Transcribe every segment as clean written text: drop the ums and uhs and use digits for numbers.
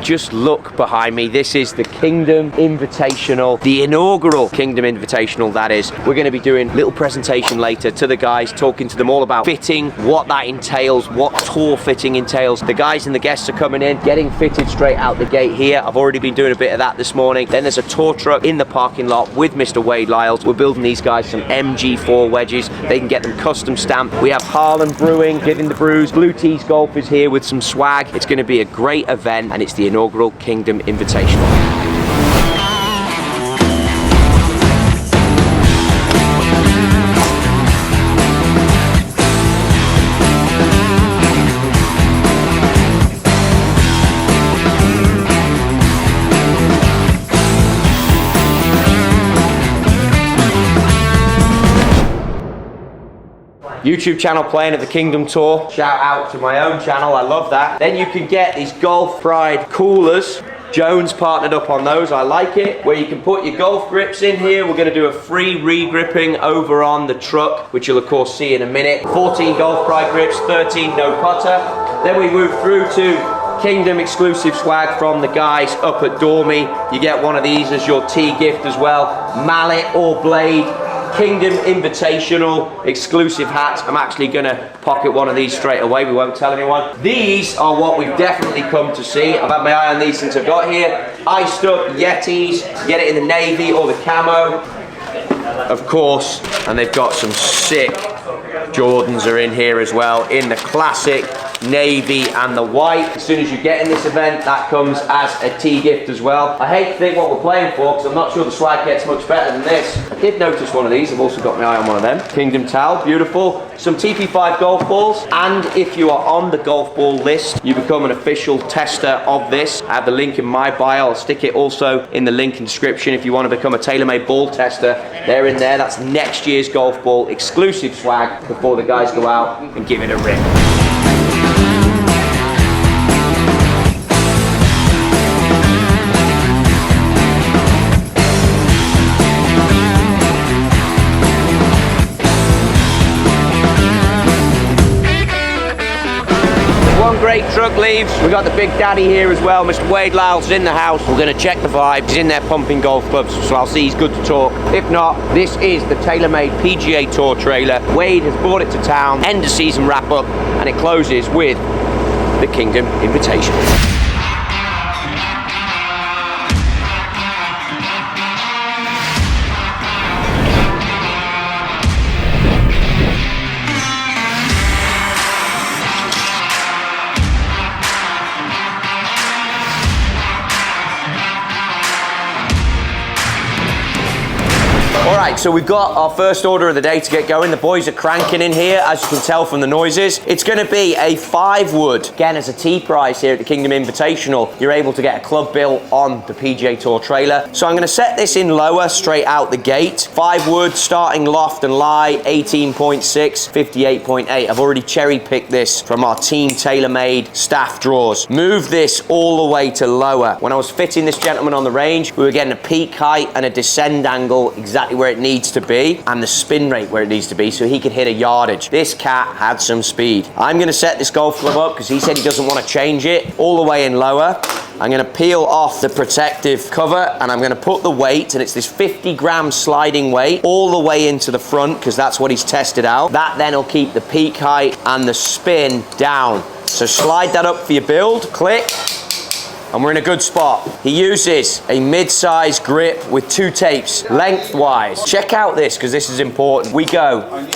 just look behind me. This is the Kingdom Invitational, the inaugural Kingdom Invitational, that is. We're going to be doing a little presentation later to the guys, talking to them all about fitting, what that entails, what tour fitting entails. The guys and the guests are coming in, getting fitted straight out the gate here. I've already been doing a bit of that this morning. Then there's a tour truck in the parking lot with Mr. Wade Lyles. We're building these guys some MG4 wedges. They can get them custom stamped. We have Harlan Brewing giving the brews. Blue Tees Golf is here with some swag. It's going to be a great event, and it's the inaugural Kingdom Invitational. YouTube channel playing at the Kingdom Tour. Shout out to my own channel, I love that. Then you can get these Golf Pride coolers. Jones partnered up on those, I like it. Where you can put your golf grips in here. We're going to do a free re-gripping over on the truck, which you'll of course see in a minute. 14 Golf Pride grips, 13 no putter. Then we move through to Kingdom exclusive swag from the guys up at Dormie. You get one of these as your tee gift as well. Mallet or blade. Kingdom Invitational exclusive hats. I'm actually gonna pocket one of these straight away, we won't tell anyone. These are what we've definitely come to see. I've had my eye on these since I got here. Iced up Yetis, get it in the navy or the camo, of course, and they've got some sick Jordans are in here as well, in the classic navy and the white. As soon as you get in this event, that comes as a tee gift as well. I hate to think what we're playing for, because I'm not sure the swag gets much better than this. I did notice one of these. I've also got my eye on one of them. Kingdom towel, beautiful. Some TP5 golf balls, and if you are on the golf ball list, you become an official tester of this. I have the link in my bio. I'll stick it also in the link in description if you want to become a TaylorMade ball tester. They're in there. That's next year's golf ball exclusive swag before the guys go out and give it a rip. Great truck leaves. We got the big daddy here as well. Mr. Wade Lyles is in the house. We're going to check the vibe. He's in there pumping golf clubs, so I'll see he's good to talk. If not, this is the TaylorMade PGA Tour trailer. Wade has brought it to town. End of season wrap up, and it closes with the Kingdom Invitational. Alright, so we've got our first order of the day to get going. The boys are cranking in here, as you can tell from the noises. It's going to be a 5-wood. Again, as a tee prize here at the Kingdom Invitational, you're able to get a club built on the PGA Tour trailer. So I'm going to set this in lower, straight out the gate. 5-wood, starting loft and lie, 18.6, 58.8. I've already cherry-picked this from our Team TaylorMade staff drawers. Move this all the way to lower. When I was fitting this gentleman on the range, we were getting a peak height and a descend angle exactly where it needs to be, and the spin rate where it needs to be, so he could hit a yardage. This cat had some speed. I'm going to set this golf club up because he said he doesn't want to change it, all the way in lower. I'm going to peel off the protective cover, and I'm going to put the weight, and it's this 50-gram sliding weight, all the way into the front because that's what he's tested out. That then will keep the peak height and the spin down. So slide that up for your build, click, and we're in a good spot. He uses a mid-size grip with 2 tapes lengthwise. Check out this, because this is important. We go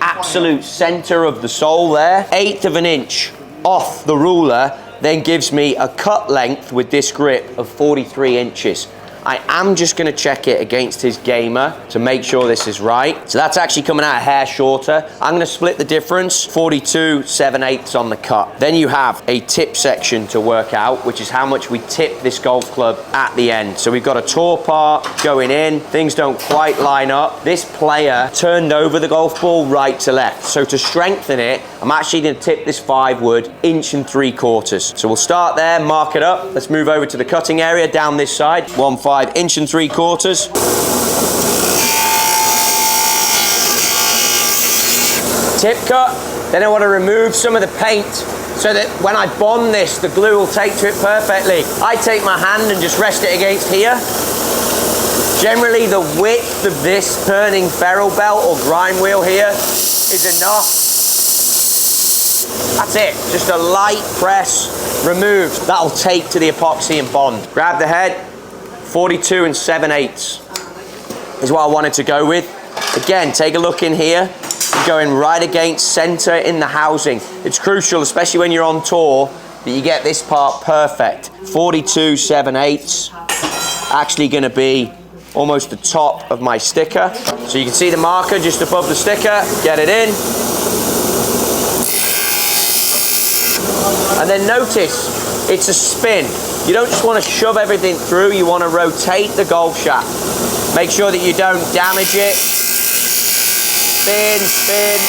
absolute center of the sole there, 1/8 of an inch off the ruler, then gives me a cut length with this grip of 43 inches. I am just going to check it against his gamer to make sure this is right. So that's actually coming out a hair shorter. I'm going to split the difference, 42 7/8 on the cut. Then you have a tip section to work out, which is how much we tip this golf club at the end. So we've got a tour part going in. Things don't quite line up. This player turned over the golf ball right to left. So to strengthen it, I'm actually going to tip this 5-wood 1 3/4. So we'll start there, mark it up. Let's move over to the cutting area down this side. 1 1 3/4. Tip cut. Then I want to remove some of the paint so that when I bond this, the glue will take to it perfectly. I take my hand and just rest it against here. Generally, the width of this turning ferrule belt or grind wheel here is enough. That's it, just a light press, removed. That'll take to the epoxy and bond. Grab the head, 42 7/8 is what I wanted to go with. Again, take a look in here. You're going right against center in the housing. It's crucial, especially when you're on tour, that you get this part perfect. 42 7/8, actually gonna be almost the top of my sticker. So you can see the marker just above the sticker, get it in. And then notice, it's a spin. You don't just want to shove everything through, you want to rotate the golf shaft. Make sure that you don't damage it. Spin, spin.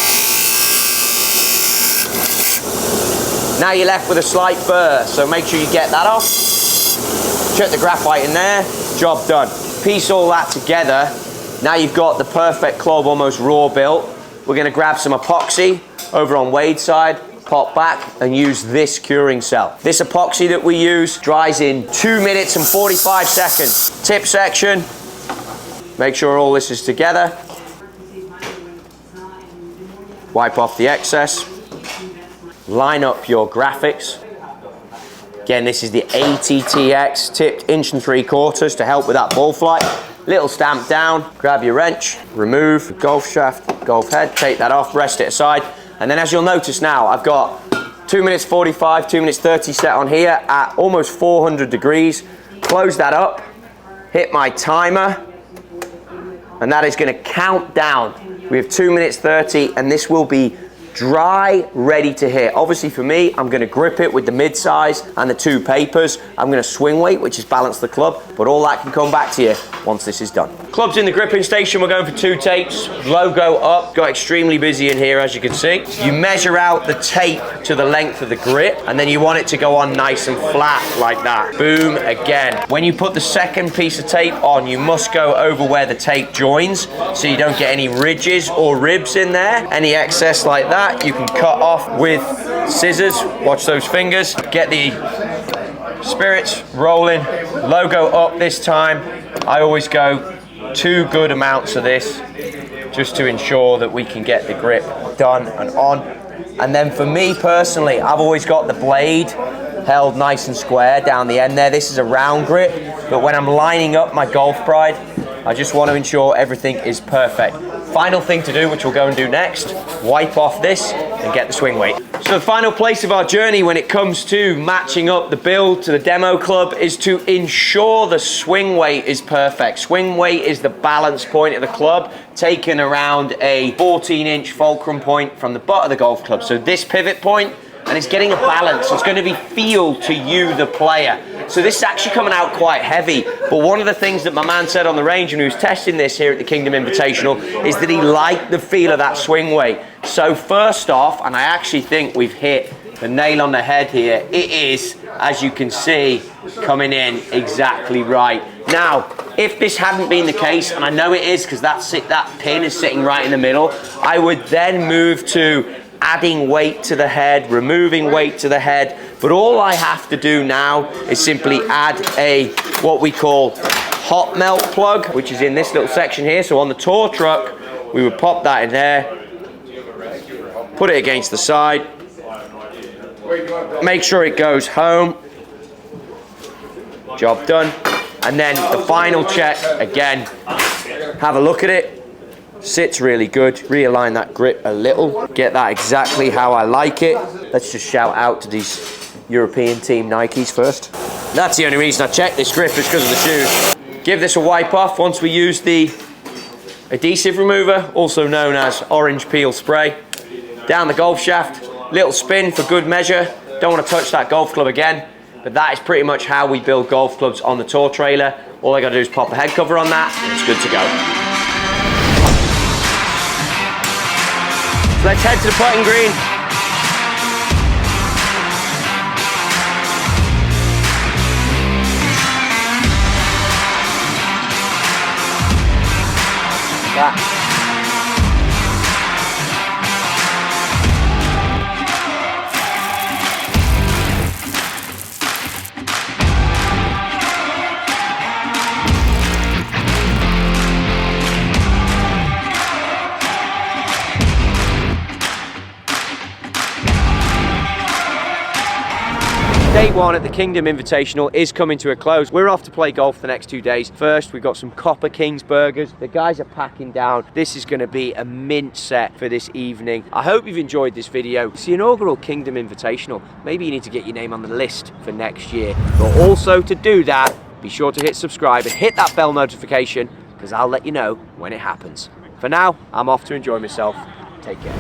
Now you're left with a slight burr, so make sure you get that off. Chuck the graphite in there, job done. Piece all that together. Now you've got the perfect club, almost raw built. We're going to grab some epoxy over on Wade's side, pop back and use this curing cell. This epoxy that we use dries in 2 minutes and 45 seconds. Tip section, make sure all this is together. Wipe off the excess. Line up your graphics. Again, this is the ATTX tipped 1 3/4 to help with that ball flight. Little stamp down, grab your wrench, remove the golf shaft, golf head, take that off, rest it aside. And then as you'll notice now, I've got 2 minutes 45, 2 minutes 30 set on here at almost 400 degrees. Close that up, hit my timer, and that is gonna count down. We have 2 minutes 30, and this will be dry, ready to hit. Obviously for me, I'm gonna grip it with the mid-size and the 2 papers. I'm gonna swing weight, which is balance the club, but all that can come back to you once this is done. Club's in the gripping station, we're going for 2 tapes. Logo up, got extremely busy in here as you can see. You measure out the tape to the length of the grip, and then you want it to go on nice and flat like that. Boom, again. When you put the second piece of tape on, you must go over where the tape joins, so you don't get any ridges or ribs in there. Any excess like that, you can cut off with scissors. Watch those fingers. Get the spirits rolling. Logo up this time. I always go 2 good amounts of this just to ensure that we can get the grip done and on. And then for me personally, I've always got the blade held nice and square down the end there. This is a round grip, but when I'm lining up my Golf Bride, I just want to ensure everything is perfect. Final thing to do, which we'll go and do next, wipe off this and get the swing weight. So the final place of our journey when it comes to matching up the build to the demo club is to ensure the swing weight is perfect. Swing weight is the balance point of the club, taken around a 14-inch fulcrum point from the butt of the golf club. So this pivot point, and it's getting a balance. It's going to be feel to you, the player. So this is actually coming out quite heavy. But one of the things that my man said on the range when he was testing this here at the Kingdom Invitational is that he liked the feel of that swing weight. So first off, and I actually think we've hit the nail on the head here, it is, as you can see, coming in exactly right. Now, if this hadn't been the case, and I know it is because that pin is sitting right in the middle, I would then move to adding weight to the head, removing weight to the head, but all I have to do now is simply add a what we call hot melt plug, which is in this little section here. So on the tour truck, we would pop that in there, put it against the side, make sure it goes home, job done. And then the final check, again, have a look at it. Sits really good. Realign that grip a little. Get that exactly how I like it. Let's just shout out to these European team Nikes first. That's the only reason I checked this grip is because of the shoes. Give this a wipe off once we use the adhesive remover, also known as orange peel spray. Down the golf shaft, little spin for good measure. Don't want to touch that golf club again, but that is pretty much how we build golf clubs on the tour trailer. All I got to do is pop a head cover on that and it's good to go. Let's head to the putting green. That. Day one at the Kingdom Invitational is coming to a close. We're off to play golf the next 2 days. First, we've got some Copper Kings burgers. The guys are packing down. This is going to be a mint set for this evening. I hope you've enjoyed this video. It's the inaugural Kingdom Invitational. Maybe you need to get your name on the list for next year. But also to do that, be sure to hit subscribe and hit that bell notification, because I'll let you know when it happens. For now, I'm off to enjoy myself. Take care.